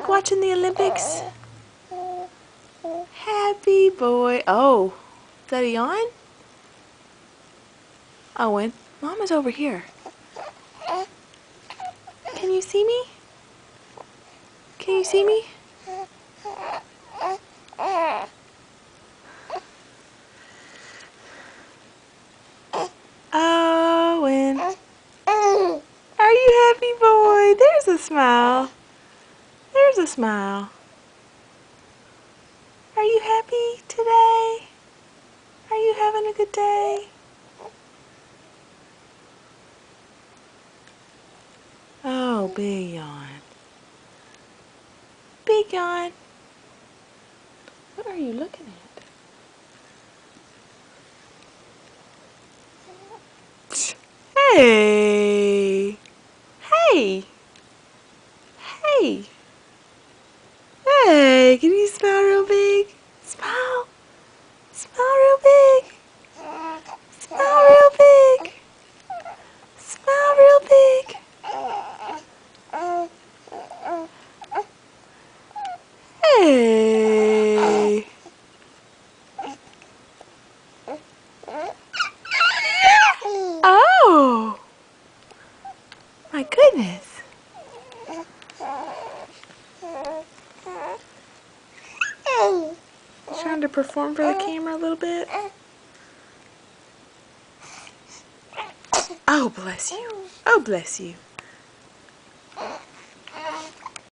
like watching the Olympics? Happy boy. Oh, is that a yawn? Owen, Mama's over here. Can you see me? Can you see me? Owen. Are you happy, boy? There's a smile. There's a smile. Are you happy today? Are you having a good day? Oh, big yawn. Big yawn. What are you looking at? Hey. Hey. Hey. Hey, can you smile real big? Smile. Smile real big. Smile real big. Smile real big. Hey. Oh. My goodness. Trying to perform for the camera a little bit. Oh, bless you. Oh, bless you.